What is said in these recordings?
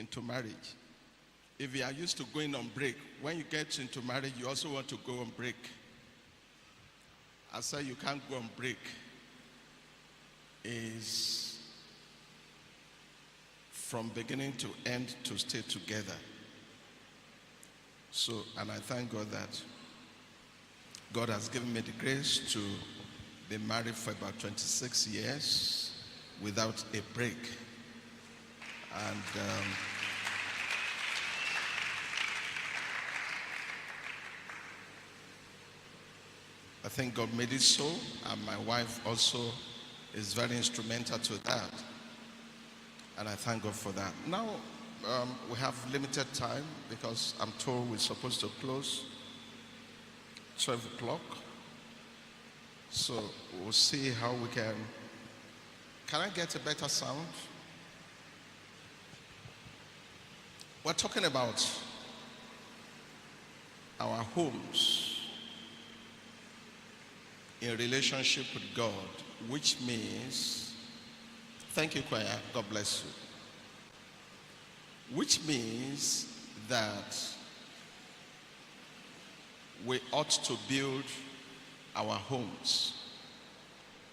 into marriage. If you are used to going on break, when you get into marriage, you also want to go on break. I said you can't go on break. Is from beginning to end to stay together. So, and I thank God that God has given me the grace to be married for about 26 years without a break. And I think God made it so, and my wife also is very instrumental to that. And I thank God for that. Now, we have limited time because I'm told we're supposed to close 12 o'clock. So we'll see how we can I get a better sound? We're talking about our homes in relationship with God, which means, thank you, choir, God bless you. Which means that we ought to build our homes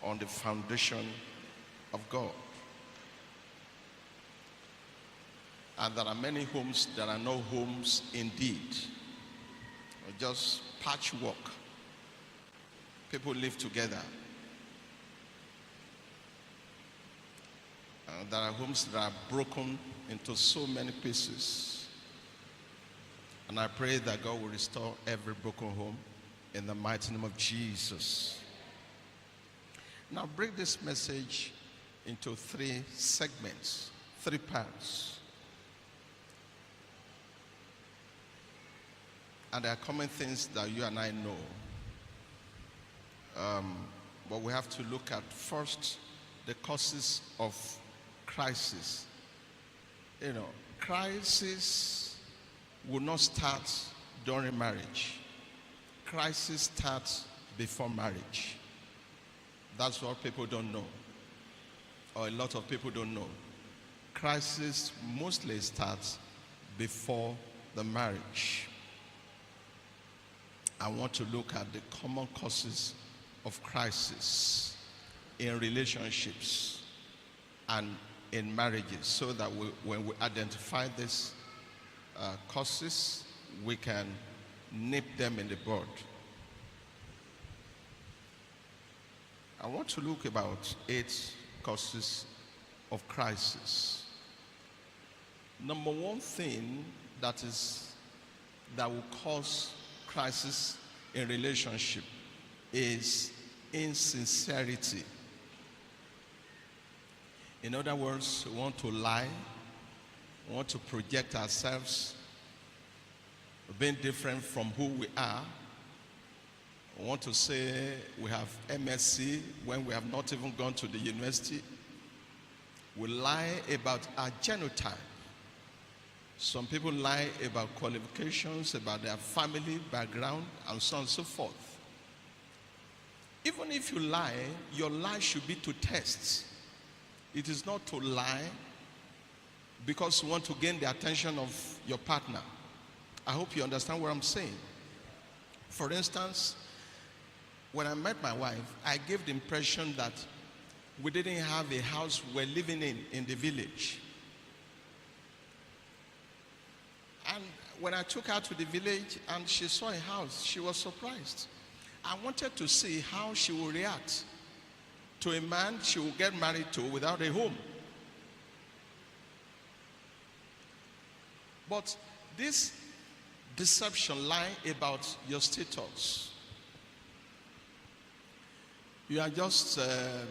on the foundation of God. And there are many homes that are no homes indeed, or just patchwork. People live together. There are homes that are broken into so many pieces. And I pray that God will restore every broken home in the mighty name of Jesus. Now break this message into 3 segments, 3 parts. And there are common things that you and I know. But we have to look at first the causes of crisis. You know, crisis will not start during marriage. Crisis starts before marriage. That's what people don't know, or a lot of people don't know. Crisis mostly starts before the marriage. I want to look at the common causes of crisis in relationships and in marriages, so that when we identify these causes, we can nip them in the bud. I want to look about 8 causes of crisis. Number 1 thing that will cause crisis in relationship is insincerity. In other words, we want to lie, we want to project ourselves being different from who we are. We want to say we have MSc when we have not even gone to the university. We lie about our genotype. Some people lie about qualifications, about their family background, and so on and so forth. Even if you lie, your lie should be to test. It is not to lie because you want to gain the attention of your partner. I hope you understand what I'm saying. For instance, when I met my wife, I gave the impression that we didn't have a house we're living in the village. And when I took her to the village and she saw a house, she was surprised. I wanted to see how she would react to a man she will get married to without a home. But this deception lie about your status. You are just a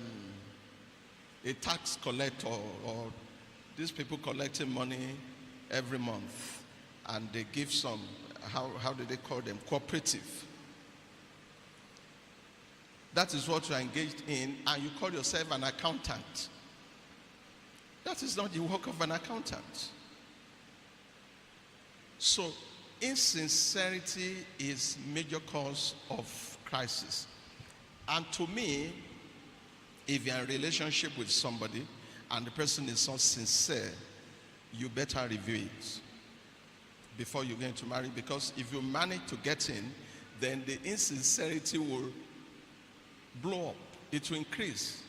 tax collector, or these people collecting money every month, and they give some, how do they call them, cooperative. That is what you are engaged in, and you call yourself an accountant. That is not the work of an accountant. So insincerity is major cause of crisis. And to me, if you're in a relationship with somebody and the person is not sincere, you better review it before you get into marriage, because if you manage to get in, then the insincerity will blow up. It will increase.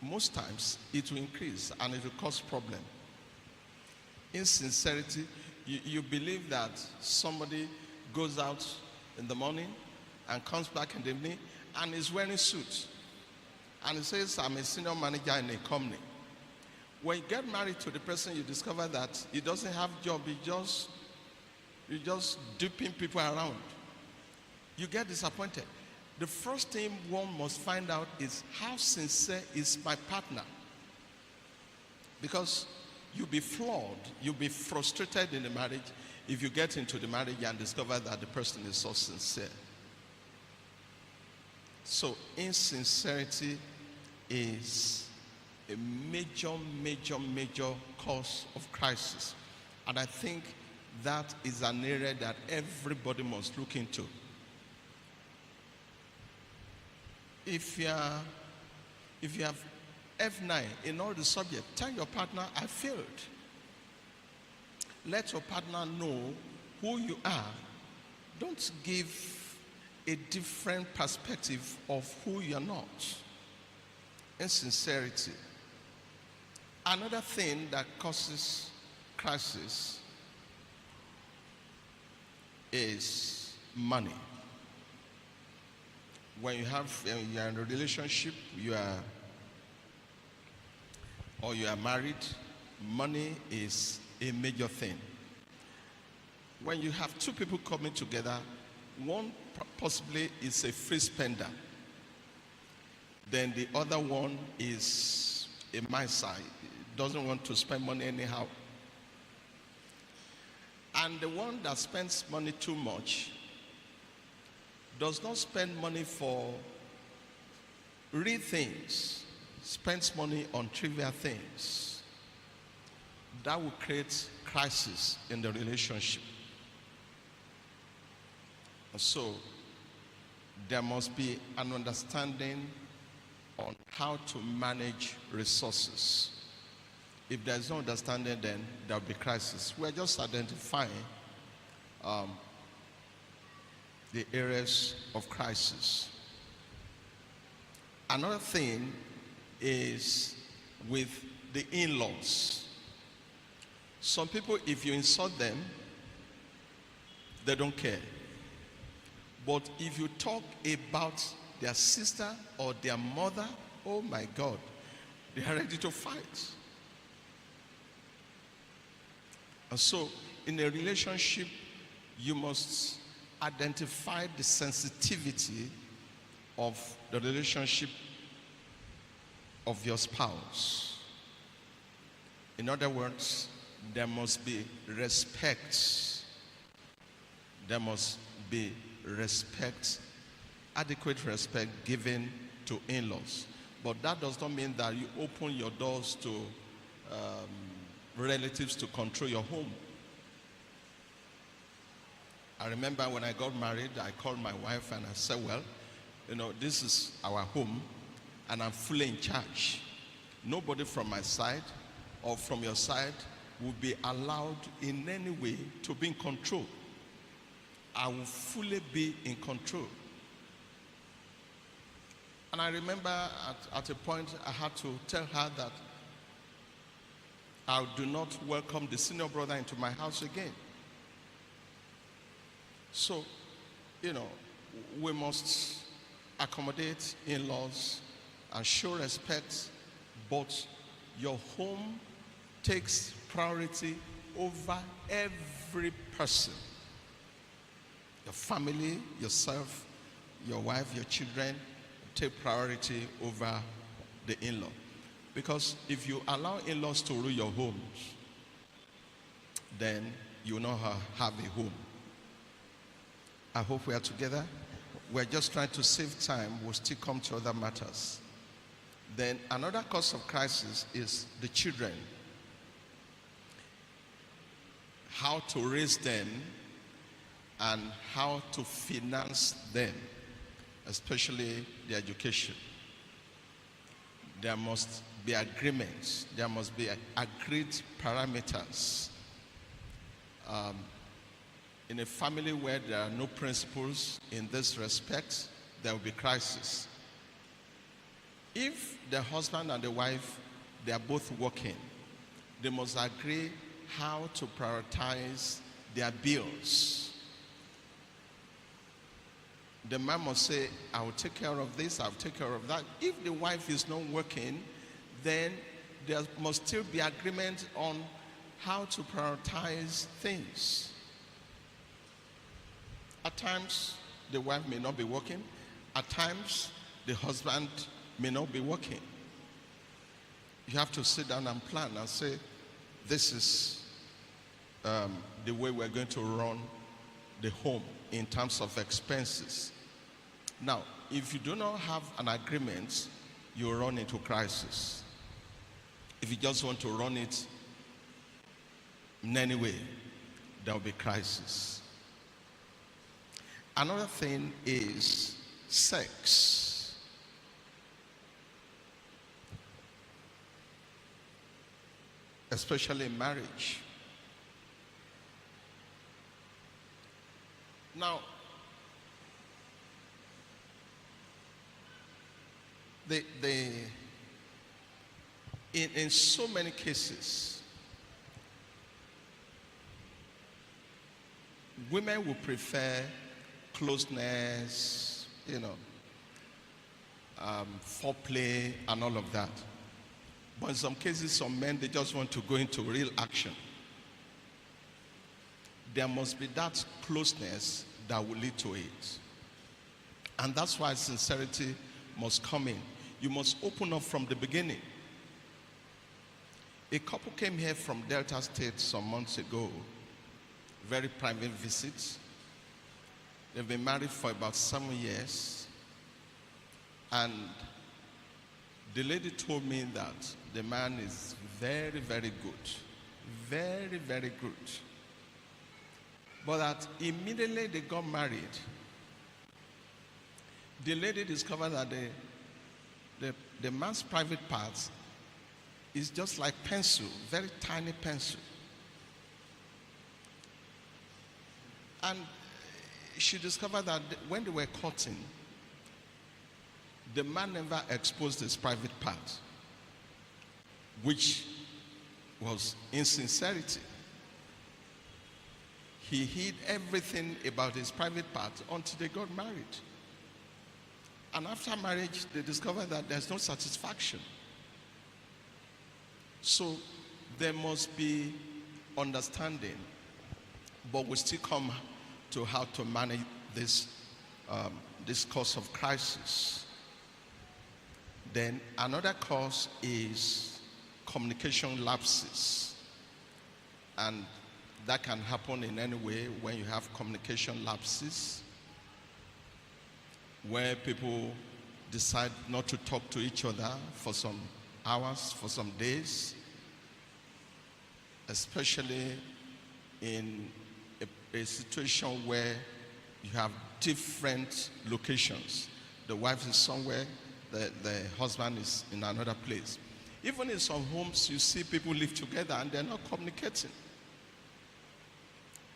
Most times it will increase and it will cause problem. Insincerity, you believe that somebody goes out in the morning and comes back in the evening and is wearing suit and he says, I'm a senior manager in a company. When you get married to the person, you discover that he doesn't have a job, he's just duping people around. You get disappointed. The first thing one must find out is, how sincere is my partner? Because you'll be flawed, you'll be frustrated in the marriage if you get into the marriage and discover that the person is so sincere. So insincerity is a major cause of crisis. And I think that is an area that everybody must look into. If you have F9 in all the subjects, tell your partner, I failed. Let your partner know who you are. Don't give a different perspective of who you're not. Insincerity. Another thing that causes crisis is money. When you're in a relationship, you are married, money is a major thing. When you have two people coming together, one possibly is a free spender, then the other one is a miser, doesn't want to spend money anyhow. And the one that spends money too much does not spend money for real things, spends money on trivial things. That will create crisis in the relationship. And so there must be an understanding on how to manage resources. If there's no understanding, then there'll be crisis. We're just identifying the areas of crisis. Another thing is with the in-laws. Some people, if you insult them, they don't care. But if you talk about their sister or their mother, oh my God, they are ready to fight. And so, in a relationship, you must identify the sensitivity of the relationship of your spouse. In other words, there must be respect. There must be respect, adequate respect given to in-laws. But that does not mean that you open your doors to relatives to control your home. I remember when I got married, I called my wife and I said, well, this is our home and I'm fully in charge. Nobody from my side or from your side will be allowed in any way to be in control. I will fully be in control. And I remember at a point I had to tell her that I do not welcome the senior brother into my house again. So, we must accommodate in-laws and show respect, but your home takes priority over every person. Your family, yourself, your wife, your children take priority over the in-law. Because if you allow in-laws to rule your homes, then you will not have a home. I hope we are together. We're just trying to save time. We'll still come to other matters. Then another cause of crisis is the children. How to raise them and how to finance them, especially the education. There must be agreements. There must be agreed parameters. In a family where there are no principles in this respect, there will be crisis. If the husband and the wife, they are both working, they must agree how to prioritize their bills. The man must say, I will take care of this, I'll take care of that. If the wife is not working, then there must still be agreement on how to prioritize things. At times, the wife may not be working. At times, the husband may not be working. You have to sit down and plan and say, this is the way we're going to run the home in terms of expenses. Now, if you do not have an agreement, you run into crisis. If you just want to run it in any way, there will be crisis. Another thing is sex. Especially in marriage. Now, in so many cases, women will prefer closeness, foreplay and all of that. But in some cases, some men, they just want to go into real action. There must be that closeness that will lead to it. And that's why sincerity must come in. You must open up from the beginning. A couple came here from Delta State some months ago. Very private visit. They've been married for about 7 years. And the lady told me that the man is very, very good. Very, very good. But that immediately they got married, the lady discovered that the man's private parts is just like pencil, very tiny pencil. And she discovered that when they were cutting, the man never exposed his private part, which was insincerity. He hid everything about his private part until they got married. And after marriage, they discovered that there's no satisfaction. So there must be understanding, but we still come to how to manage this cause of crisis. Then another cause is communication lapses. And that can happen in any way when you have communication lapses, where people decide not to talk to each other for some hours, for some days, especially in a situation where you have different locations. The wife is somewhere, the husband is in another place. Even in some homes, you see people live together and they're not communicating.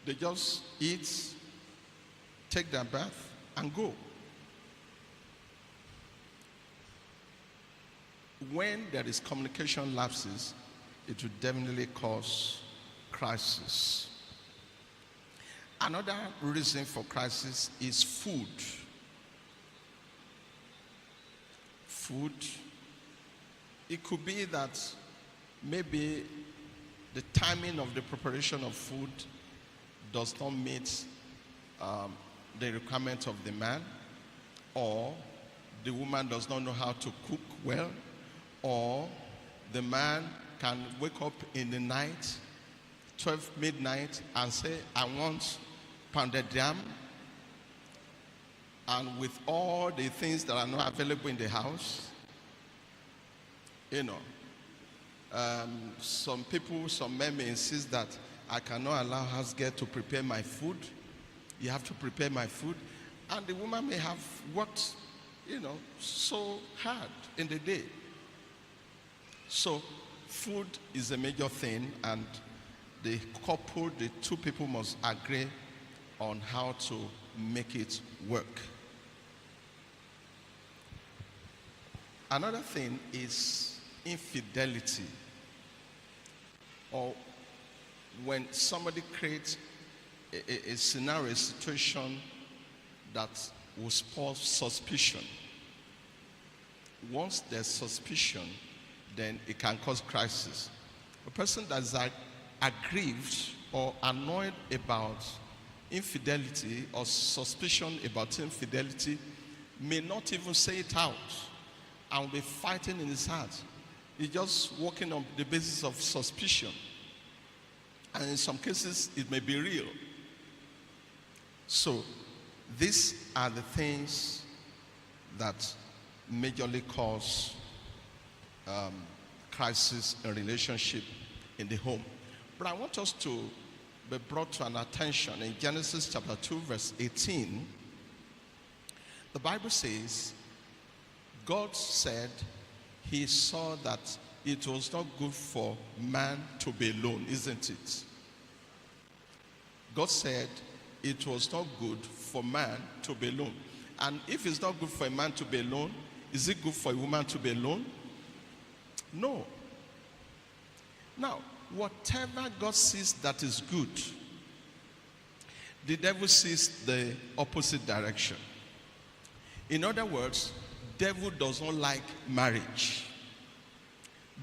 They just eat, take their bath, and go. When there is communication lapses, it will definitely cause crisis. Another reason for crisis is food. Food. It could be that maybe the timing of the preparation of food does not meet the requirement of the man, or the woman does not know how to cook well, or the man can wake up in the night, 12 midnight, and say, I want pounded yam, and with all the things that are not available in the house, some men may insist that I cannot allow house girl to prepare my food. You have to prepare my food. And the woman may have worked, so hard in the day. So food is a major thing, and the two people must agree on how to make it work. Another thing is infidelity, or when somebody creates a scenario, a situation that will spur suspicion. Once there's suspicion, then it can cause crisis. A person that's aggrieved or annoyed about infidelity or suspicion about infidelity may not even say it out and will be fighting in his heart. He's just working on the basis of suspicion. And in some cases, it may be real. So, these are the things that majorly cause crisis in relationship in the home. But I want us to be brought to an attention in Genesis chapter 2, verse 18. The Bible says, God said he saw that it was not good for man to be alone, isn't it? God said it was not good for man to be alone. And if it's not good for a man to be alone, is it good for a woman to be alone? No. Now, whatever God sees that is good, the devil sees the opposite direction. In other words, devil does not like marriage.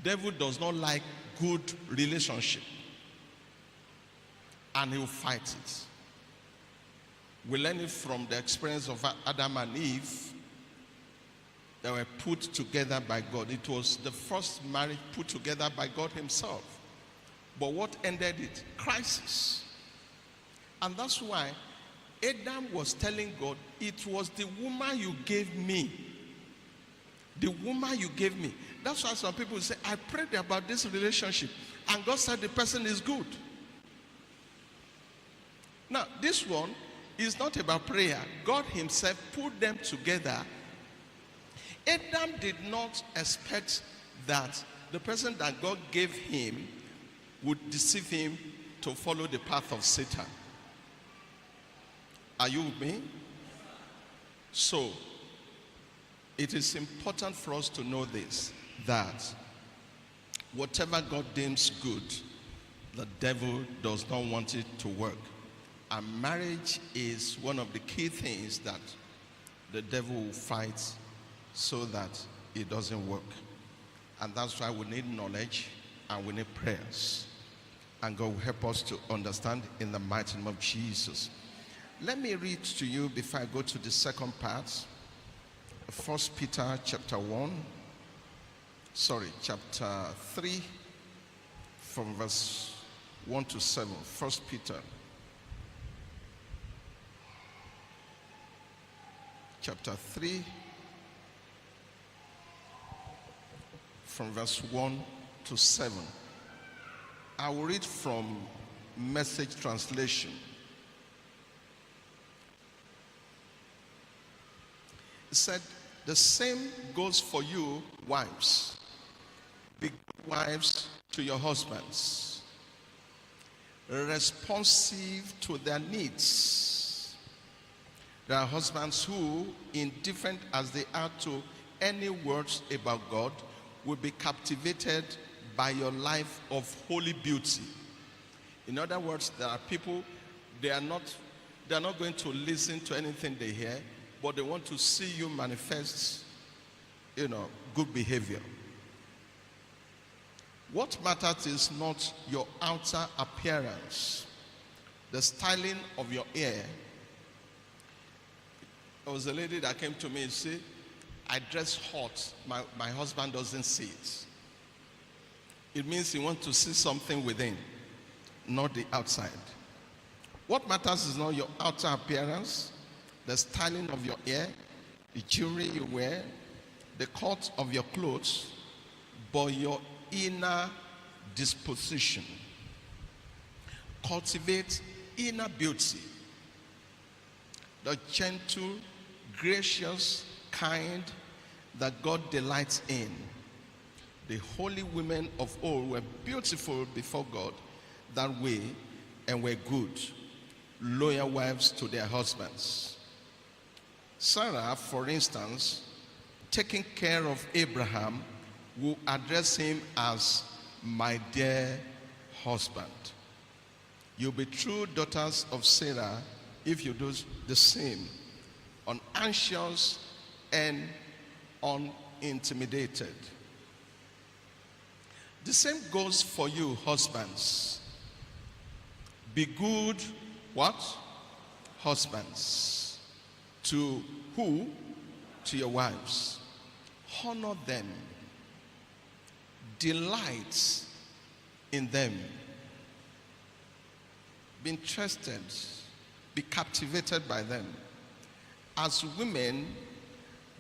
Devil does not like good relationship. And he will fight it. We learn it from the experience of Adam and Eve. They were put together by God. It was the first marriage put together by God himself. But what ended it? Crisis. And that's why Adam was telling God, it was the woman you gave me. The woman you gave me. That's why some people say, I prayed about this relationship, and God said the person is good. Now, this one is not about prayer. God himself put them together. Adam did not expect that the person that God gave him would deceive him to follow the path of Satan. Are you with me? So, it is important for us to know this, that whatever God deems good, the devil does not want it to work. And marriage is one of the key things that the devil will fight so that it doesn't work. And that's why we need knowledge and we need prayers. And God will help us to understand in the mighty name of Jesus. Let me read to you before I go to the second part. 1 Peter chapter 3 from verse 1 to 7. 1 Peter chapter 3 from verse 1 to 7. I will read from Message translation. It said, the same goes for you, wives. Be good wives to your husbands, responsive to their needs. There are husbands who, indifferent as they are to any words about God, will be captivated by your life of holy beauty. In other words, there are people, they are not going to listen to anything they hear, but they want to see you manifest, good behavior. What matters is not your outer appearance, the styling of your hair. There was a lady that came to me and said, I dress hot, my husband doesn't see it. It means he wants to see something within, not the outside. What matters is not your outer appearance, the styling of your hair, the jewelry you wear, the cut of your clothes, but your inner disposition. Cultivate inner beauty, the gentle, gracious kind that God delights in. The holy women of old were beautiful before God that way and were good, loyal wives to their husbands. Sarah, for instance, taking care of Abraham, will address him as my dear husband. You'll be true daughters of Sarah if you do the same, unanxious and unintimidated. The same goes for you, husbands. Be good, what? Husbands. To who? To your wives. Honor them. Delight in them. Be interested. Be captivated by them. As women,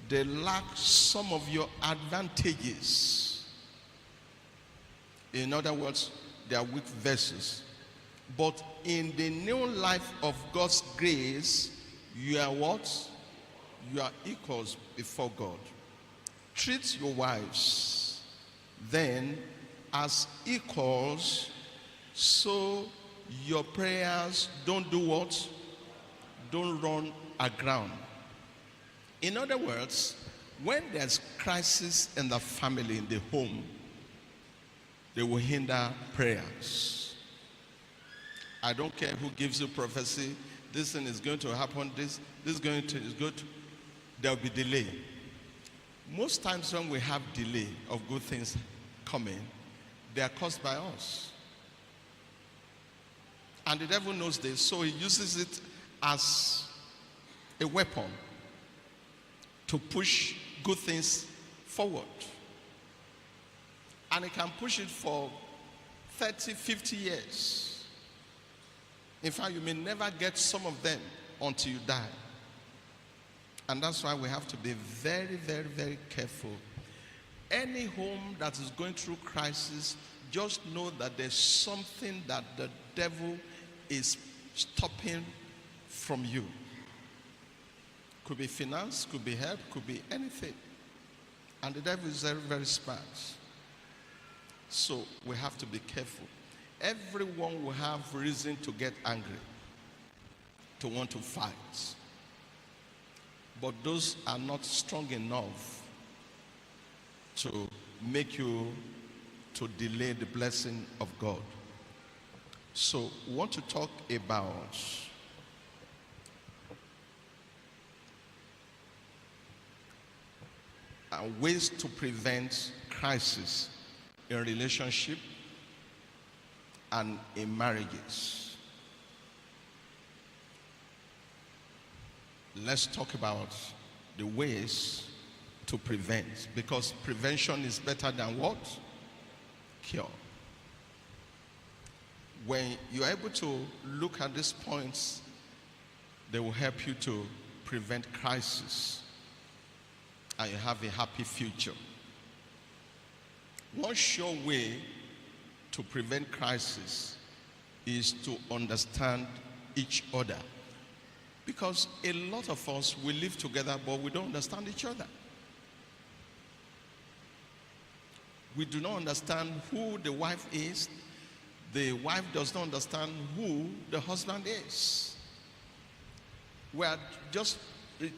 they lack some of your advantages. In other words, they are weak vessels. But in the new life of God's grace, you are what? You are equals before God. Treat your wives then as equals, so your prayers don't do what? Don't run aground. In other words, when there's crisis in the family, in the home, they will hinder prayers. I don't care who gives you prophecy. This thing is going to happen. This is going to is good. There will be delay. Most times when we have delay of good things coming, they are caused by us. And the devil knows this, so he uses it as a weapon to push good things forward. And he can push it for 30, 50 years. In fact, you may never get some of them until you die. And that's why we have to be very, very, very careful. Any home that is going through crisis, just know that there's something that the devil is stopping from you. Could be finance, could be help, could be anything. And the devil is very, very smart. So we have to be careful. Everyone will have reason to get angry, to want to fight. But those are not strong enough to make you to delay the blessing of God. So we want to talk about ways to prevent crisis in relationship and in marriages. Let's talk about the ways to prevent, because prevention is better than what? Cure. When you're able to look at these points, they will help you to prevent crisis and you have a happy future. One sure way to prevent crisis is to understand each other. Because a lot of us, we live together, but we don't understand each other. We do not understand who the wife is. The wife does not understand who the husband is. We are just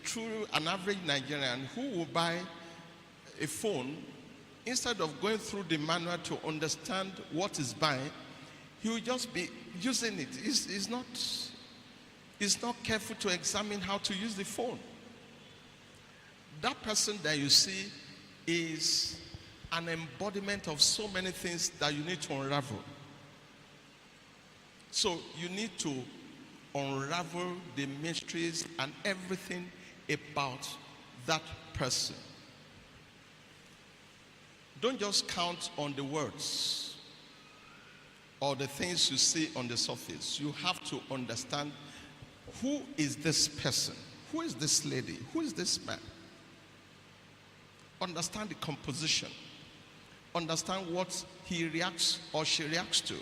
through an average Nigerian who will buy a phone. Instead of going through the manual to understand what is buying, he will just be using it. He's not careful to examine how to use the phone. That person that you see is an embodiment of so many things that you need to unravel. So you need to unravel the mysteries and everything about that person. Don't just count on the words or the things you see on the surface. You have to understand, who is this person? Who is this lady? Who is this man? Understand the composition. Understand what he reacts or she reacts to.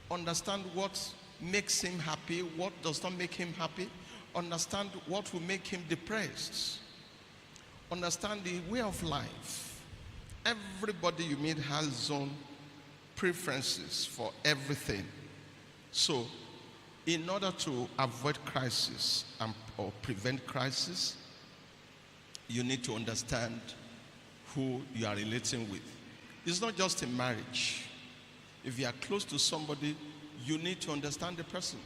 Understand what makes him happy, what does not make him happy. Understand what will make him depressed. Understand the way of life. Everybody you meet has his own preferences for everything. So, in order to avoid crisis or prevent crisis, you need to understand who you are relating with. It's not just in marriage. If you are close to somebody, you need to understand the person.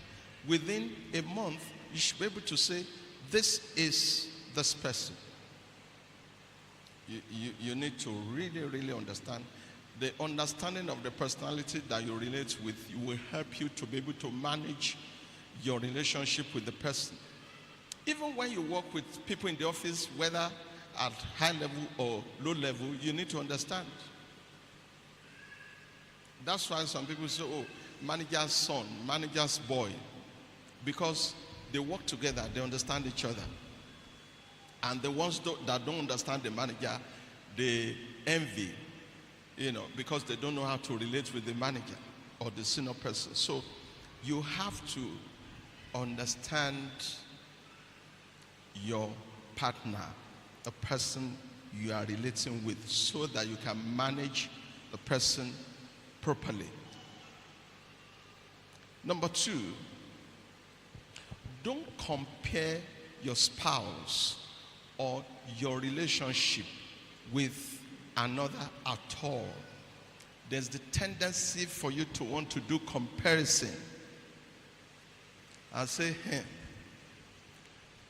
Within a month, you should be able to say, this is this person. You need to really understand. The understanding of the personality that you relate with will help you to be able to manage your relationship with the person. Even when you work with people in the office, whether at high level or low level, you need to understand. That's why some people say, oh, manager's son, manager's boy. Because they work together, they understand each other. And the ones that don't understand the manager, they envy, because they don't know how to relate with the manager or the senior person. So you have to understand your partner, the person you are relating with, so that you can manage the person properly. Number 2, don't compare your spouse or your relationship with another at all. There's the tendency for you to want to do comparison. I'll say, hey,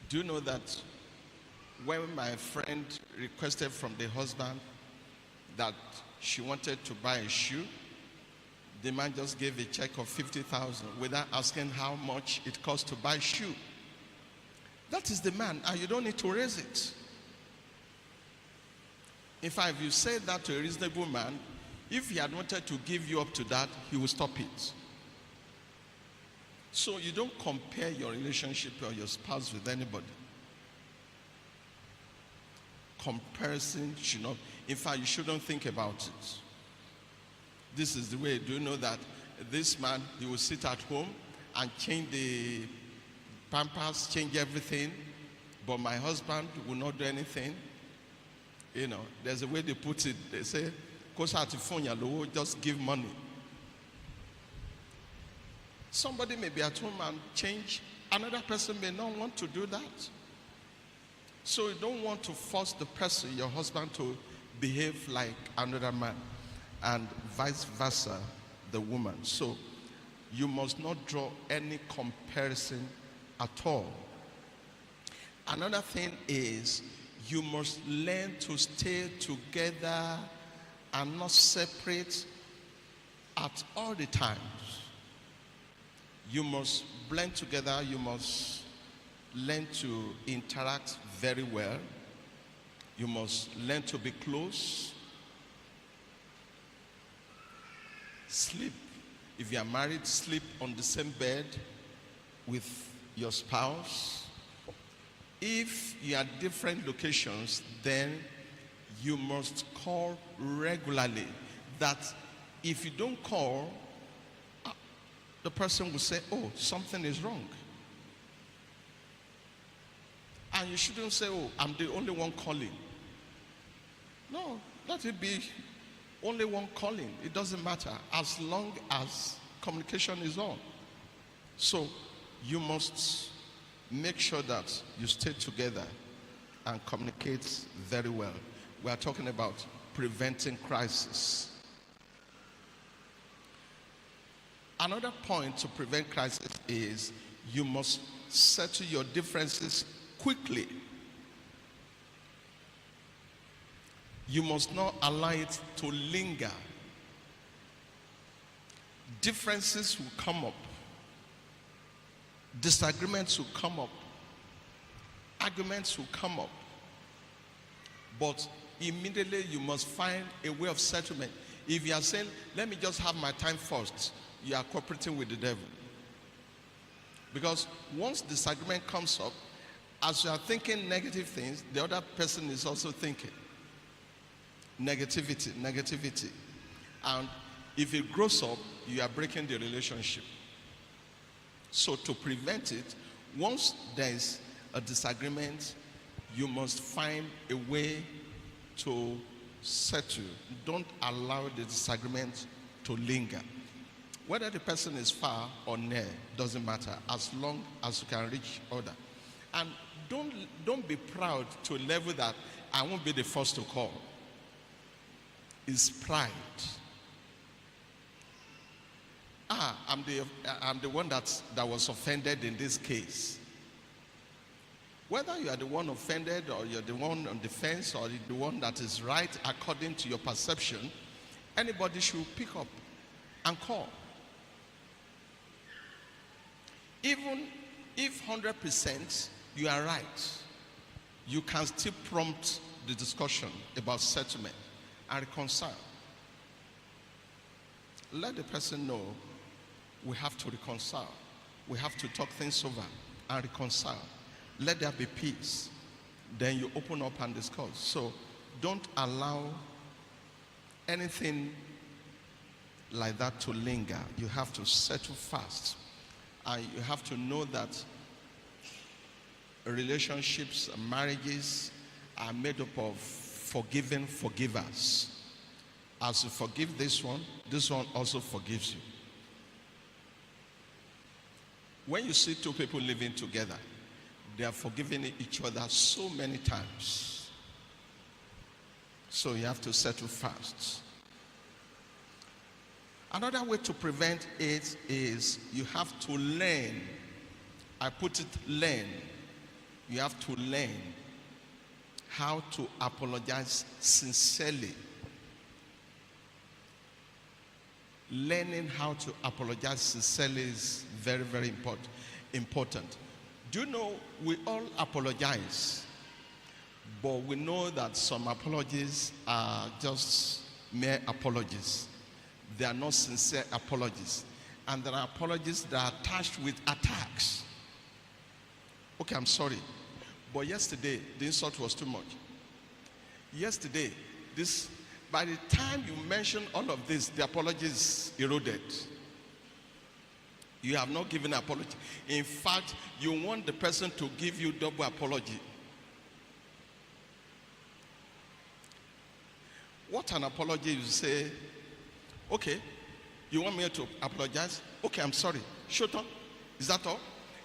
do you know that when my friend requested from the husband that she wanted to buy a shoe, the man just gave a check of 50,000 without asking how much it costs to buy a shoe. That is the man, and you don't need to raise it. In fact, if you say that to a reasonable man, if he had wanted to give you up to that, he will stop it. So you don't compare your relationship or your spouse with anybody. Comparison should not, in fact, you shouldn't think about it. This is the way. Do you know that this man, he will sit at home and change the pampers, change everything, but my husband will not do anything? There's a way they put it. They say, just give money. Somebody may be at home and change. Another person may not want to do that. So you don't want to force the person, your husband, to behave like another man, and vice versa, the woman. So you must not draw any comparison at all. Another thing is, you must learn to stay together and not separate at all the times. You must blend together. You must learn to interact very well. You must learn to be close. Sleep. If you are married, sleep on the same bed with your spouse. If you are different locations, then you must call regularly. That if you don't call, the person will say, oh, something is wrong. And you shouldn't say, oh, I'm the only one calling. No, let it be only one calling. It doesn't matter, as long as communication is on. So you must make sure that you stay together and communicate very well. We are talking about preventing crisis. Another point to prevent crisis is you must settle your differences quickly. You must not allow it to linger. Differences will come up. Disagreements will come up. Arguments will come up. But immediately you must find a way of settlement. If you are saying, let me just have my time first, you are cooperating with the devil. Because once disagreement comes up, as you are thinking negative things, the other person is also thinking negativity. And if it grows up, you are breaking the relationship. So to prevent it, once there is a disagreement, you must find a way to settle. Don't allow the disagreement to linger. Whether the person is far or near doesn't matter, as long as you can reach order. And don't be proud to a level that I won't be the first to call. It's pride. I'm the one that was offended in this case. Whether you are the one offended or you're the one on the fence or the one that is right according to your perception, anybody should pick up and call. Even if 100% you are right, you can still prompt the discussion about settlement and reconcile. Let the person know we have to reconcile. We have to talk things over and reconcile. Let there be peace. Then you open up and discuss. So don't allow anything like that to linger. You have to settle fast. And you have to know that relationships and marriages are made up of forgiving forgivers. As you forgive this one also forgives you. When you see two people living together, they are forgiving each other so many times. So you have to settle fast. Another way to prevent it is you have to learn. I put it learn. You have to learn how to apologize sincerely. Learning how to apologize sincerely is very, very important. Do you know we all apologize, but we know that some apologies are just mere apologies. They are not sincere apologies. And there are apologies that are attached with attacks. Okay, I'm sorry, but yesterday the insult was too much. Yesterday, by the time you mention all of this, the apology is eroded. You have not given an apology. In fact, you want the person to give you double apology. What an apology, you say, okay, you want me to apologize? Okay, I'm sorry. Shut up. Is that all?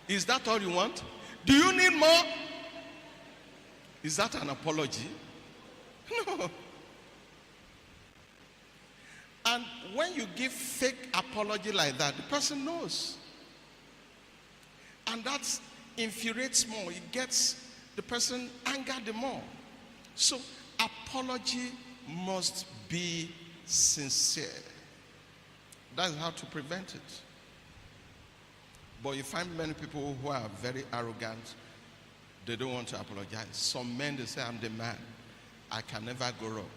Is that all you want? Do you need more? Is that an apology? No. And when you give fake apology like that, the person knows. And that infuriates more. It gets the person angered the more. So apology must be sincere. That's how to prevent it. But you find many people who are very arrogant. They don't want to apologize. Some men, they say, I'm the man. I can never go wrong.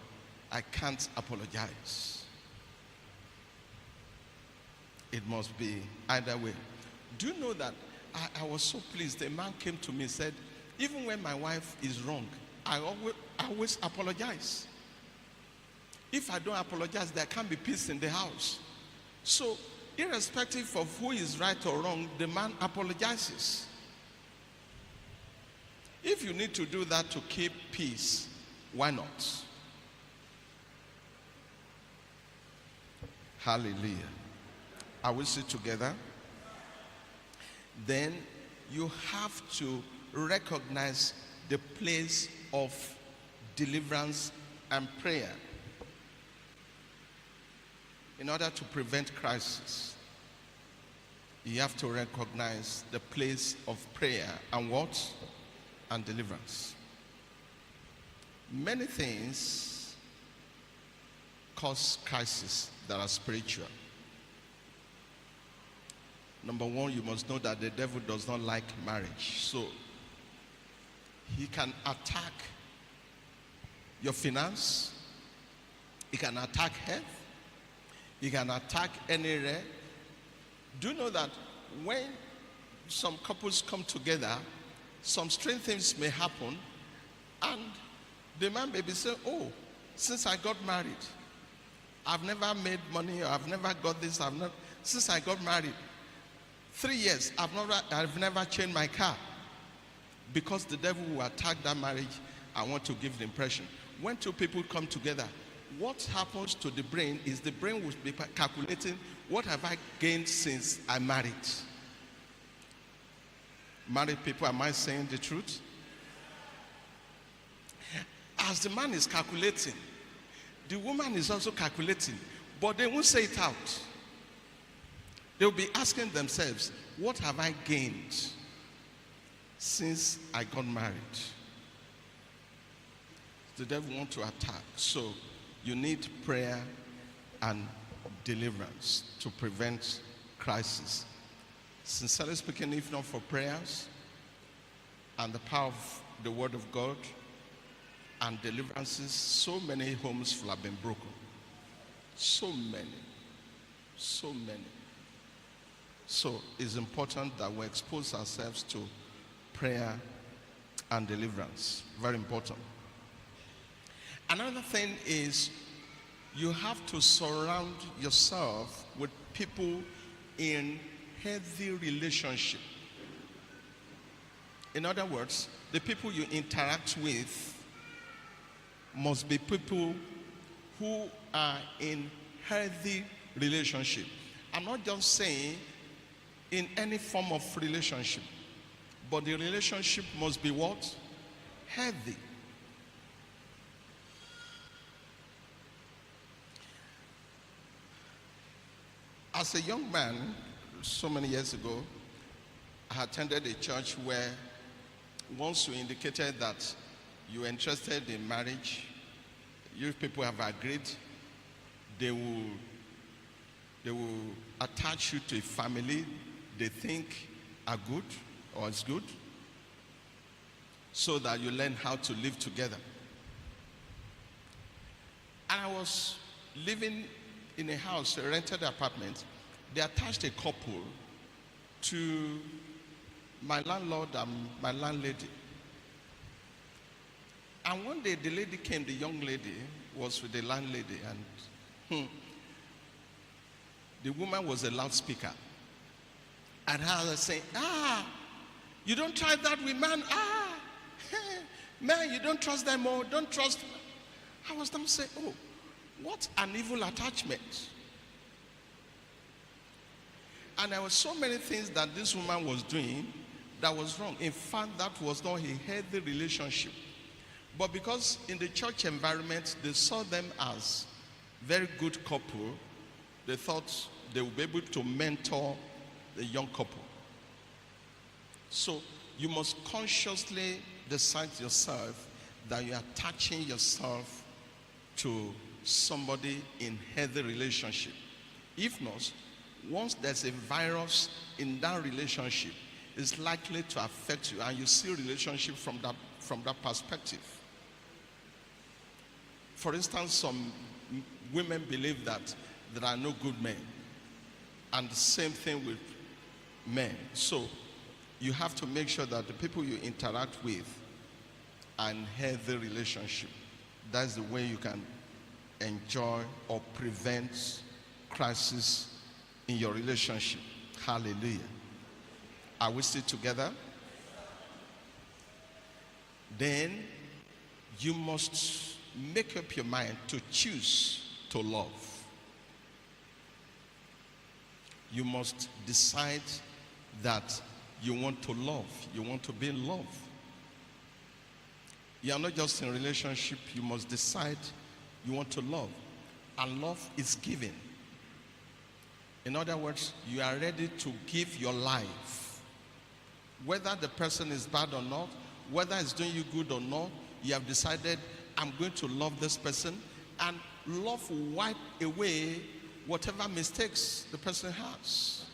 I can't apologize. It must be either way. Do you know that I was so pleased? A man came to me and said, even when my wife is wrong, I always apologize. If I don't apologize, there can't be peace in the house. So, irrespective of who is right or wrong, the man apologizes. If you need to do that to keep peace, why not? Hallelujah. Are we sit together? Then you have to recognize the place of deliverance and prayer in order to prevent crisis. You have to recognize the place of prayer and what? And deliverance. Many things cause crisis that are spiritual. Number one, you must know that the devil does not like marriage. So he can attack your finance. He can attack health. He can attack any area. Do you know that when some couples come together, some strange things may happen, and the man may be saying, oh, since I got married, I've never made money, or I've never got this, since I got married, 3 years, I've never changed my car. Because the devil will attack that marriage, I want to give the impression. when two people come together, what happens to the brain is the brain will be calculating, what have I gained since I married? Married people, am I saying the truth? As the man is calculating, the woman is also calculating, but they won't say it out. They'll be asking themselves, what have I gained since I got married? The devil wants to attack. So you need prayer and deliverance to prevent crisis. Sincerely speaking, if not for prayers and the power of the word of God and deliverances, so many homes will have been broken. So many. So many. So it's important that we expose ourselves to prayer and deliverance. Very important. Another thing is you have to surround yourself with people in healthy relationship. In other words, the people you interact with must be people who are in healthy relationship. I'm not just saying in any form of relationship, but the relationship must be what? Healthy. As a young man, so many years ago, I attended a church where once you indicated that you were interested in marriage, you people have agreed, they will attach you to a family they think are good or is good, so that you learn how to live together. And I was living in a house, a rented apartment. They attached a couple to my landlord and my landlady. And one day the lady came, the young lady was with the landlady, and the woman was a loudspeaker. And I was saying, you don't try that with man. Man, you don't trust them more. Don't trust. I was them saying, oh, what an evil attachment. And there were so many things that this woman was doing that was wrong. In fact, that was not a healthy relationship. But because in the church environment, they saw them as very good couple, they thought they would be able to mentor the young couple. So you must consciously decide yourself that you are attaching yourself to somebody in healthy relationship. If not, once there's a virus in that relationship, it's likely to affect you, and you see relationship from that perspective. For instance, some women believe that there are no good men, and the same thing with men. So you have to make sure that the people you interact with are in healthy relationship. That's the way you can enjoy or prevent crisis in your relationship. Hallelujah. Are we still together? Then you must make up your mind to choose to love. You must decide that you want to love. You want to be in love. You are not just in a relationship. You must decide you want to love. And love is giving. In other words, you are ready to give your life. Whether the person is bad or not, whether it's doing you good or not, you have decided, I'm going to love this person, and love will wipe away whatever mistakes the person has.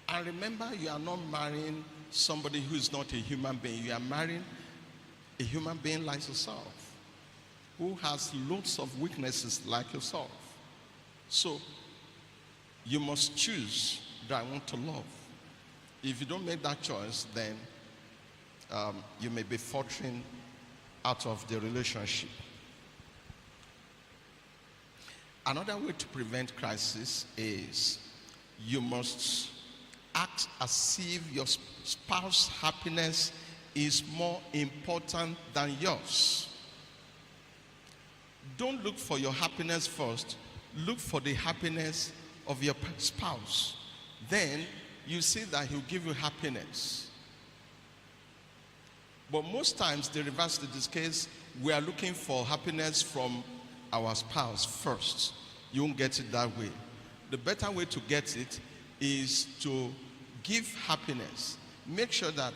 And remember, you are not marrying somebody who is not a human being. You are marrying a human being like yourself, who has loads of weaknesses like yourself. So you must choose that I want to love. If you don't make that choice, then you may be faltering out of the relationship. Another way to prevent crisis is you must act as if your spouse's happiness is more important than yours. Don't look for your happiness first. Look for the happiness of your spouse. Then you see that he'll give you happiness. But most times, the reverse of this case, we are looking for happiness from our spouse first. You won't get it that way. The better way to get it is to give happiness. Make sure that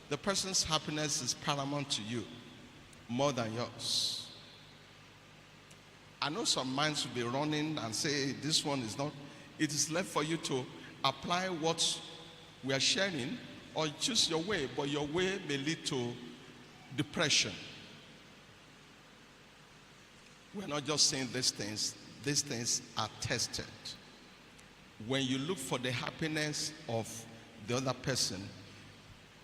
the person's happiness is paramount to you more than yours. I know some minds will be running and say, this one is not. It is left for you to apply what we are sharing or choose your way, but your way may lead to depression. We're not just saying these things are tested. When you look for the happiness of the other person,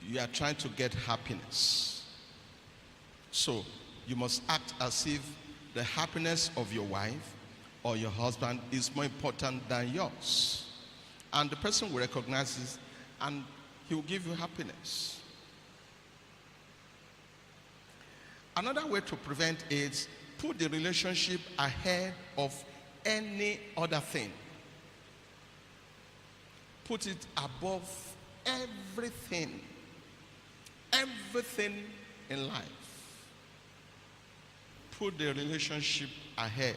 you are trying to get happiness. So you must act as if the happiness of your wife or your husband is more important than yours. And the person will recognize this and he will give you happiness. Another way to prevent AIDS, put the relationship ahead of any other thing. Put it above everything. Everything in life. Put the relationship ahead.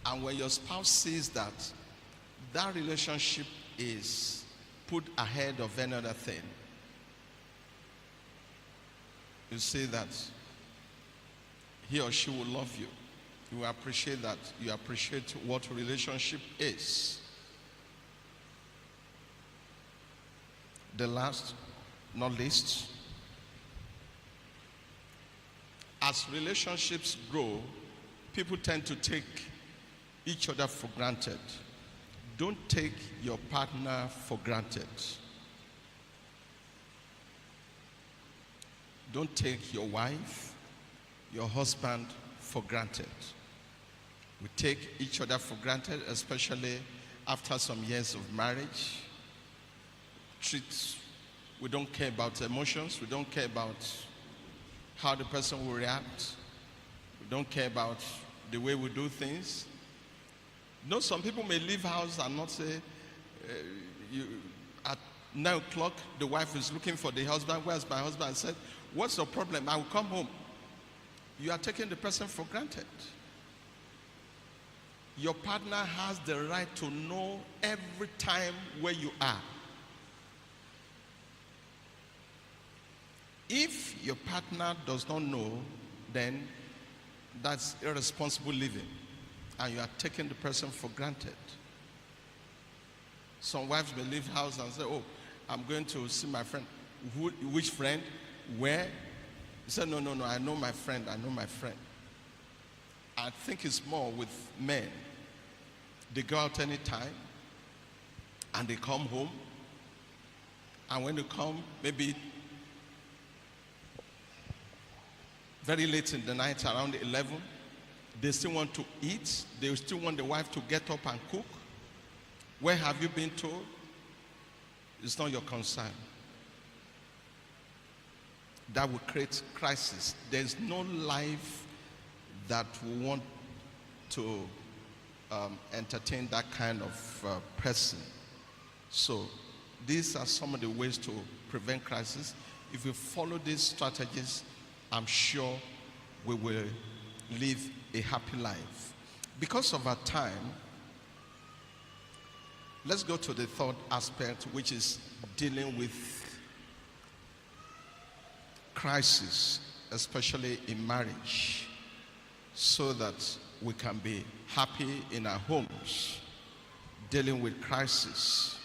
And when your spouse sees that that relationship is put ahead of any other thing, you see that he or she will love you. You will appreciate that. You appreciate what relationship is. The last, not least, as relationships grow, people tend to take each other for granted. Don't take your partner for granted. Don't take your wife, your husband for granted. We take each other for granted, especially after some years of marriage. We don't care about emotions. We don't care about how the person will react. We don't care about the way we do things. You know, some people may leave house and not say, at 9 o'clock, the wife is looking for the husband. Where's my husband? I said, what's your problem? I will come home. You are taking the person for granted. Your partner has the right to know every time where you are. If your partner does not know, then that's irresponsible living. And you are taking the person for granted. Some wives may leave house and say, oh, I'm going to see my friend. Which friend? Where? He said, no, I know my friend. I think it's more with men. They go out anytime and they come home. And when they come, maybe very late in the night, around 11, they still want to eat. They still want the wife to get up and cook. Where have you been told? It's not your concern. That will create crisis. There's no life that we want to entertain that kind of person. So these are some of the ways to prevent crisis. If we follow these strategies, I'm sure we will live a happy life. Because of our time, let's go to the third aspect, which is dealing with crisis, especially in marriage, so that we can be happy in our homes. Dealing with crisis.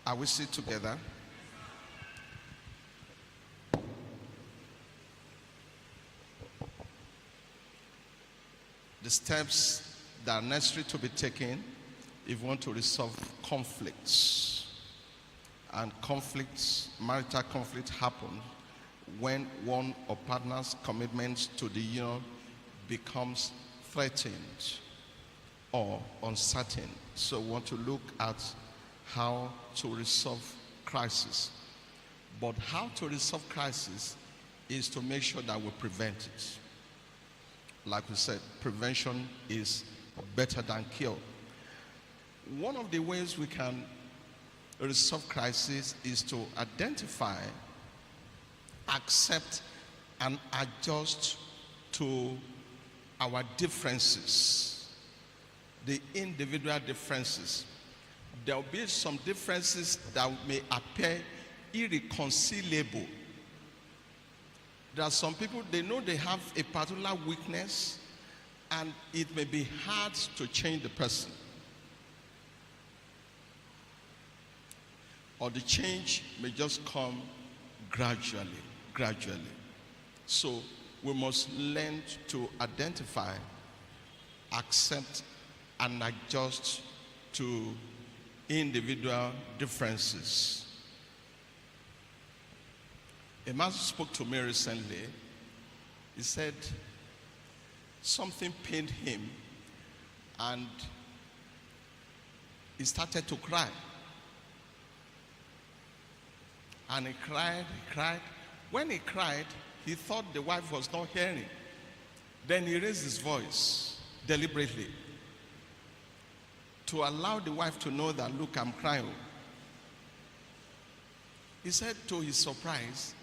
Are we sit together? The steps that are necessary to be taken if you want to resolve conflicts. And conflicts, marital conflict happen when one or partner's commitment to the union becomes threatened or uncertain. So we want to look at how to resolve crisis. But how to resolve crisis is to make sure that we prevent it. Like we said, prevention is better than cure. One of the ways we can resolve crisis is to identify, accept, and adjust to our differences, the individual differences. There will be some differences that may appear irreconcilable. There are some people, they know they have a particular weakness, and it may be hard to change the person. Or the change may just come gradually. So we must learn to identify, accept, and adjust to individual differences. A man spoke to me recently. He said something pained him, and he started to cry. And he cried. When he cried, he thought the wife was not hearing. Then he raised his voice deliberately to allow the wife to know that, look, I'm crying. He said, to his surprise,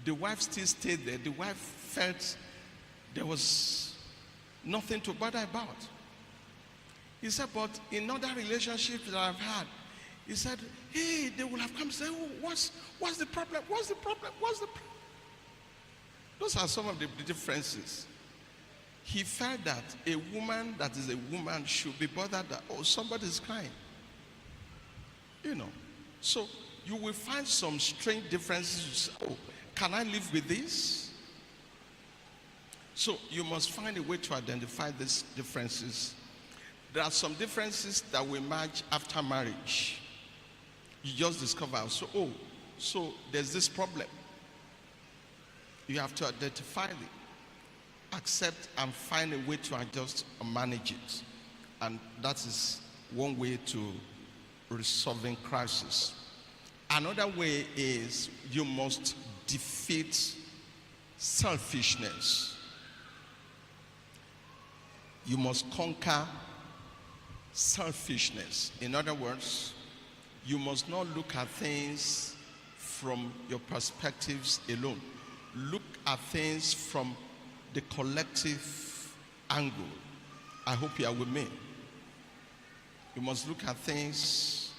the wife still stayed there. The wife felt there was nothing to bother about. He said, but in other relationships that I've had, he said, hey, they will have come and say, oh, what's the problem? What's the problem? Those are some of the differences. He felt that a woman that is a woman should be bothered that, oh, somebody's crying. So you will find some strange differences. You say, oh, can I live with this? So you must find a way to identify these differences. There are some differences that will emerge after marriage. You just discover, so there's this problem. You have to identify it, accept, and find a way to adjust and manage it. And that is one way to resolving crisis. Another way is you must defeat selfishness. You must conquer selfishness. In other words, you must not look at things from your perspectives alone. Look at things from the collective angle. I hope you are with me. You must look at things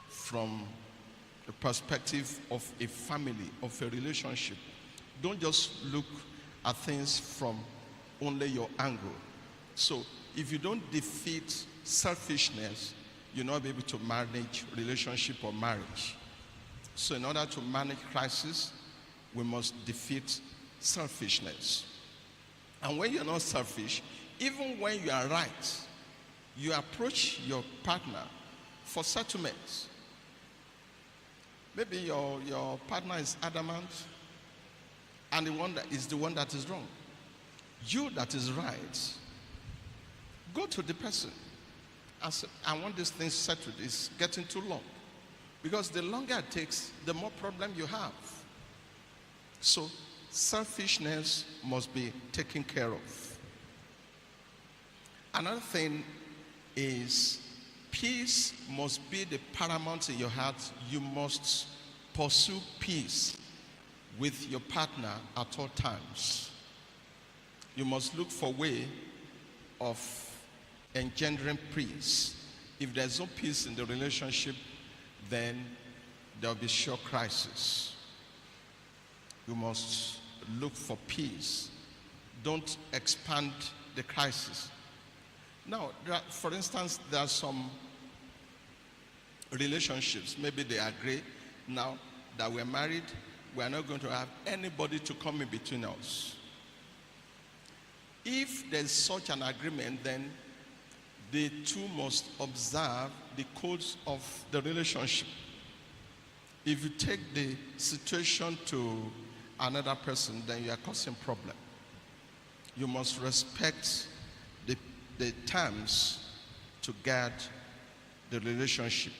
from the perspective of a family, of a relationship. Don't just look at things from only your angle. So if you don't defeat selfishness, you'll not be able to manage relationship or marriage. So in order to manage crisis, we must defeat selfishness. And when you're not selfish, even when you are right, you approach your partner for settlement. Maybe your partner is adamant, and the one that is wrong. You that is right, go to the person and say, I want this thing settled. It's getting too long. Because the longer it takes, the more problem you have. So selfishness must be taken care of. Another thing is peace must be the paramount in your heart. You must pursue peace with your partner at all times. You must look for a way of engendering peace. If there's no peace in the relationship, then there'll be sure crisis. You must look for peace. Don't expand the crisis. Now, for instance, there are some relationships, maybe they agree now that we're married, we're not going to have anybody to come in between us. If there's such an agreement, then the two must observe the codes of the relationship. If you take the situation to another person, then you are causing problem. You must respect the terms to guard the relationship.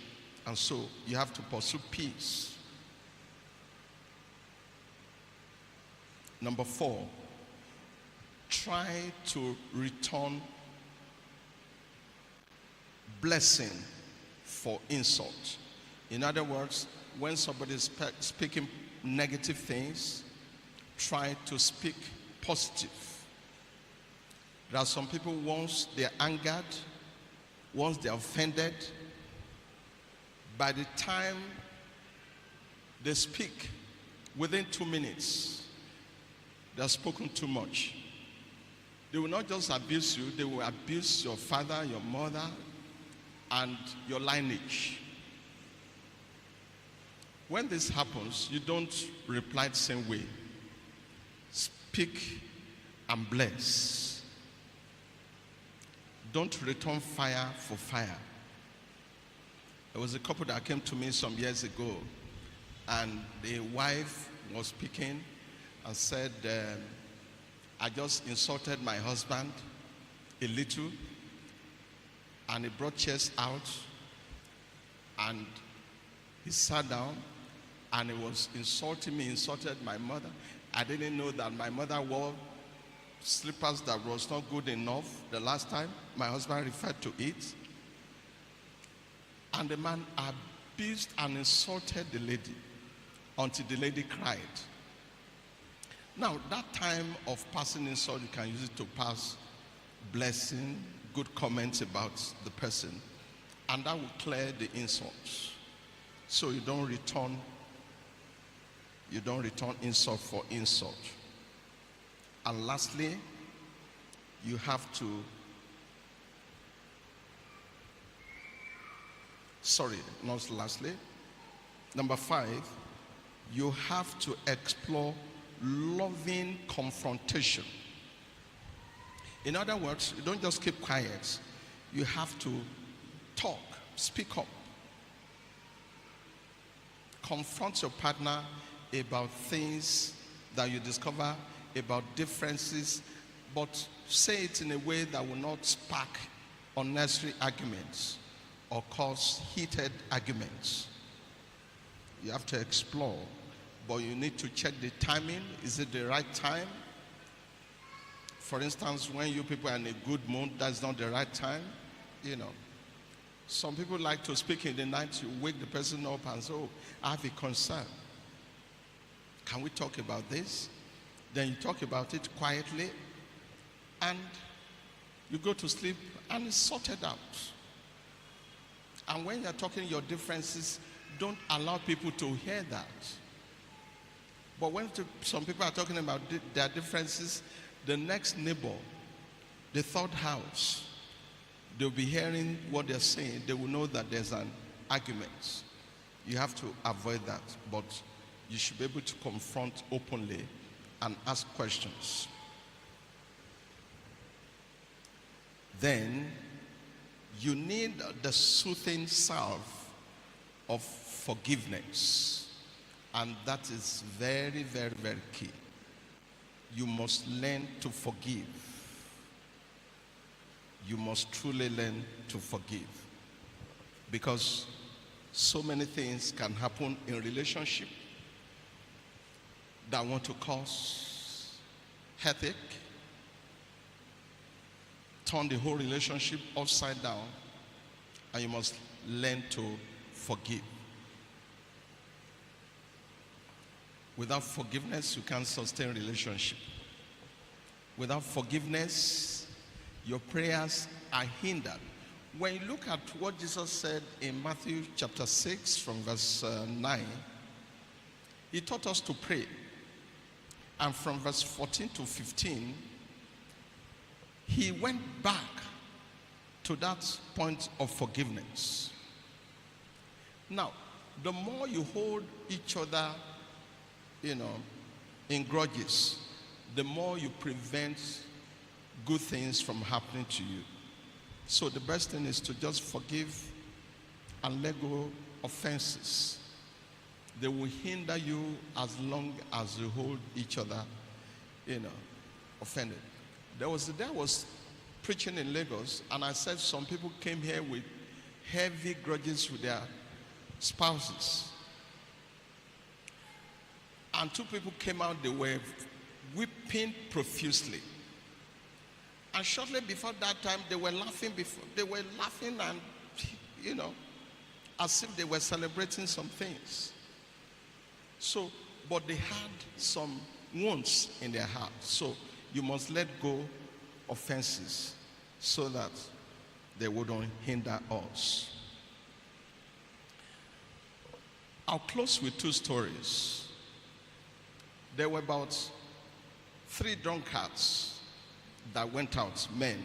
And so you have to pursue peace. Number 4, try to return blessing for insult. In other words, when somebody is speaking negative things, try to speak positive. There are some people, once they're angered, once they're offended, by the time they speak, within 2 minutes, they have spoken too much. They will not just abuse you, they will abuse your father, your mother, and your lineage. When this happens, you don't reply the same way. Speak and bless. Don't return fire for fire. There was a couple that came to me some years ago, and the wife was speaking and said, I just insulted my husband a little, and he brought chairs out, and he sat down, and he was insulting me, insulted my mother. I didn't know that my mother wore slippers that was not good enough the last time my husband referred to it. And the man abused and insulted the lady until the lady cried. Now, that time of passing insult, you can use it to pass blessing, good comments about the person, and that will clear the insults. So you don't return insult for insult. And lastly, you have to, number 5, you have to explore loving confrontation. In other words, you don't just keep quiet. You have to talk, speak up. Confront your partner about things that you discover, about differences, but say it in a way that will not spark unnecessary arguments or cause heated arguments. You have to explore, but you need to check the timing. Is it the right time? For instance, when you people are in a good mood, that's not the right time. You know, some people like to speak in the night. You wake the person up and say, oh, I have a concern. Can we talk about this? Then you talk about it quietly, and you go to sleep, and it's sorted out. And when you're talking your differences, don't allow people to hear that. But when some people are talking about their differences, the next neighbor, the third house, they'll be hearing what they're saying. They will know that there's an argument. You have to avoid that, but you should be able to confront openly and ask questions. Then you need the soothing salve of forgiveness. And that is very, very, very key. You must learn to forgive. You must truly learn to forgive. Because so many things can happen in relationship that want to cause headache, turn the whole relationship upside down, and you must learn to forgive. Without forgiveness, you can't sustain relationship. Without forgiveness, your prayers are hindered. When you look at what Jesus said in Matthew chapter 6 from verse 9, he taught us to pray. And from verse 14 to 15, he went back to that point of forgiveness. Now, the more you hold each other, in grudges, the more you prevent good things from happening to you. So the best thing is to just forgive and let go offenses. They will hinder you as long as you hold each other, offended. There was a day I was preaching in Lagos, and I said some people came here with heavy grudges with their spouses. And two people came out, they were weeping profusely. And shortly before that time, they were laughing and, as if they were celebrating some things. So, but they had some wounds in their heart. So you must let go offenses so that they wouldn't hinder us. I'll close with two stories. There were about 3 drunkards that went out, men.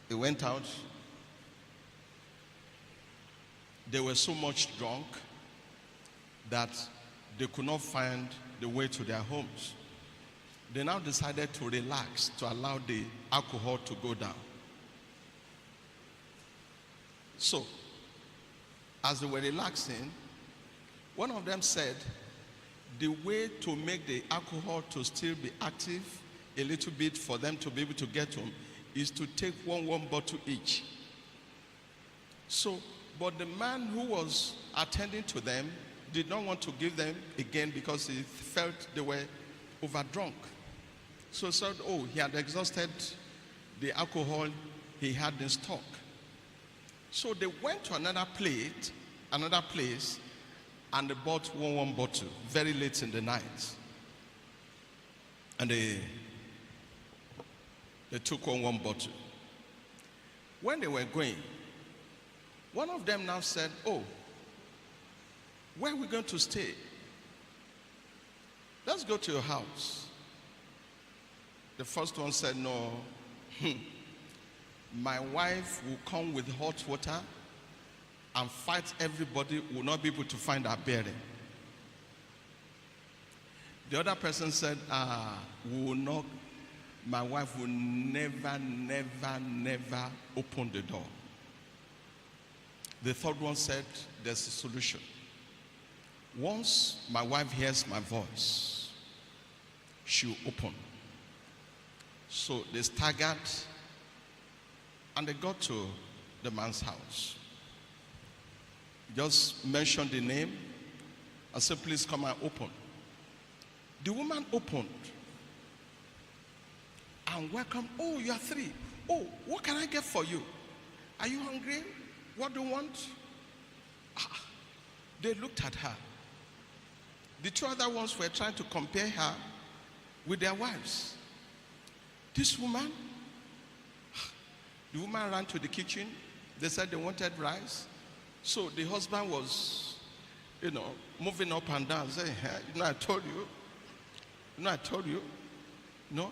They went out. They were so much drunk that they could not find the way to their homes. They now decided to relax, to allow the alcohol to go down. So, as they were relaxing, one of them said, the way to make the alcohol to still be active a little bit for them to be able to get home is to take one bottle each. So, but the man who was attending to them did not want to give them again because he felt they were overdrunk. So he said, oh, he had exhausted the alcohol he had in stock. So they went to another place, and they bought one bottle very late in the night. And they took one bottle. When they were going, one of them now said, oh, where are we going to stay? Let's go to your house. The first one said, no, my wife will come with hot water and fight everybody, will not be able to find her bearing. The other person said, my wife will never open the door. The third one said, there's a solution. Once my wife hears my voice, she'll open. So they staggered and they got to the man's house. Just mentioned the name. I said, please come and open. The woman opened and welcomed. Oh, you are 3. Oh, what can I get for you? Are you hungry? What do you want? They looked at her. The 2 other ones were trying to compare her with their wives. This woman, the woman ran to the kitchen. They said they wanted rice. So the husband was, moving up and down, saying, hey, I told you. No.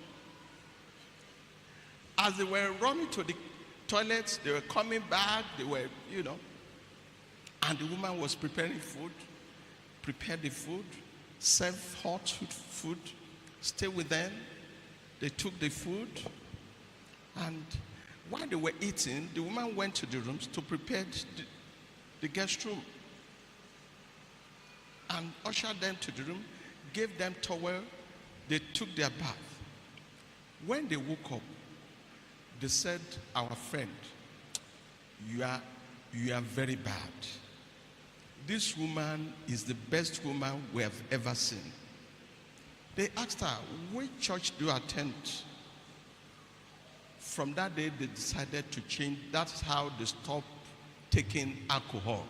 As they were running to the toilets, they were coming back, they were, and the woman was preparing food, prepared the food, served hot food, stay with them. They took the food, and while they were eating, the woman went to the rooms to prepare the guest room and ushered them to the room, gave them towel. They took their bath. When they woke up, they said, our friend, you are very bad. This woman is the best woman we have ever seen. They asked her, which church do you attend? From that day, they decided to change. That's how they stopped taking alcohol.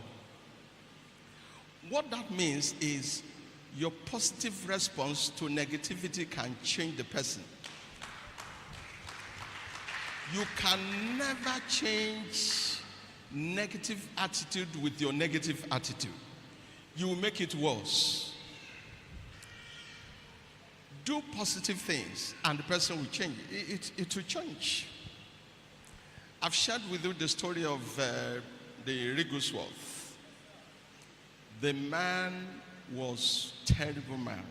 What that means is your positive response to negativity can change the person. You can never change negative attitude with your negative attitude. You will make it worse. Do positive things and the person will change. It will change. I've shared with you the story of the Rigglesworth. The man was a terrible man.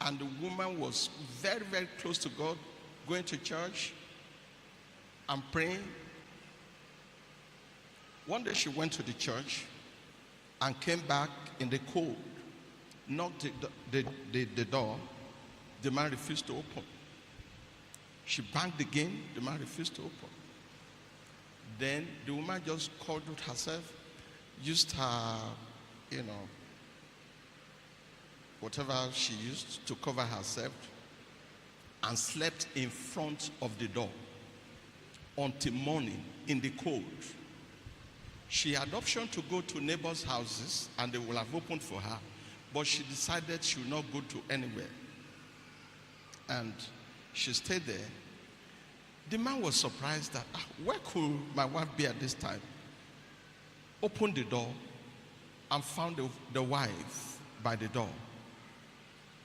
And the woman was very, very close to God, going to church and praying. One day she went to the church and came back in the cold, knocked the door. The man refused to open. She banged again. The man refused to open. Then the woman just called out herself, used her, whatever she used to cover herself, and slept in front of the door until morning in the cold. She had option to go to neighbors' houses and they will have opened for her, but she decided she would not go to anywhere. And she stayed there. The man was surprised that, where could my wife be at this time? Opened the door and found the wife by the door.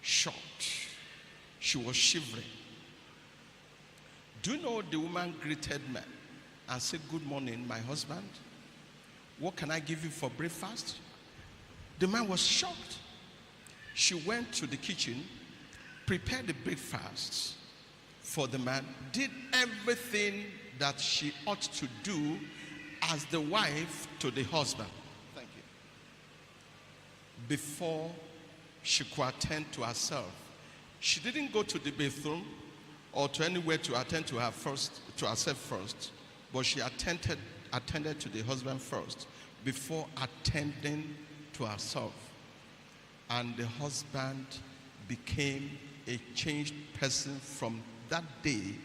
Shocked. She was shivering. Do you know the woman greeted me and said, "Good morning, my husband. What can I give you for breakfast?" The man was shocked. She went to the kitchen, prepared the breakfast for the man, did everything that she ought to do as the wife to the husband. Thank you. Before she could attend to herself, she didn't go to the bathroom or to anywhere to attend to herself first, but she attended to the husband first before attending to herself. And the husband became a changed person from that day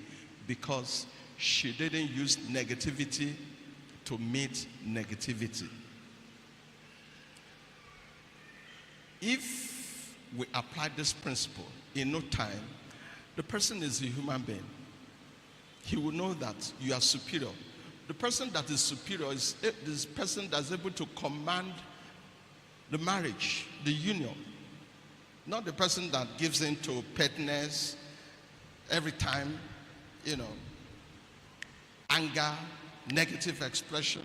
because she didn't use negativity to meet negativity. If we apply this principle, in no time, the person is a human being. He will know that you are superior. The person that is superior is this person that's able to command the marriage, the union. Not the person that gives in to pettiness every time, anger, negative expression.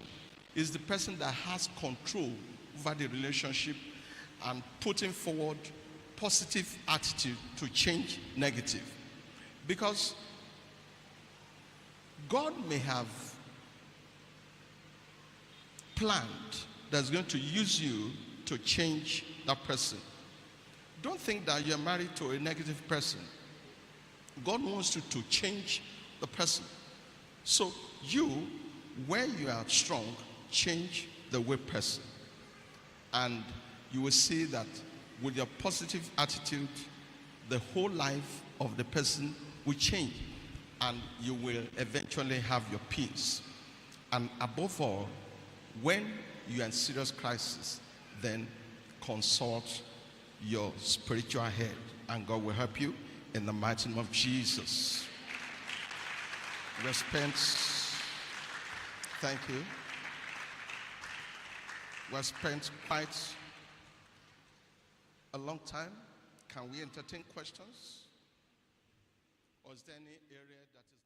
Is the person that has control over the relationship and putting forward positive attitude to change negative. Because God may have planned that's going to use you to change that person. Don't think that you're married to a negative person. God wants you to change the person. So you, where you are strong, change the weak person. And you will see that with your positive attitude, the whole life of the person will change. And you will eventually have your peace. And above all, when you are in serious crisis, then consult your spiritual head, and God will help you in the mighty name of Jesus. We spent, thank you. We spent quite a long time. Can we entertain questions? Or is there any area that is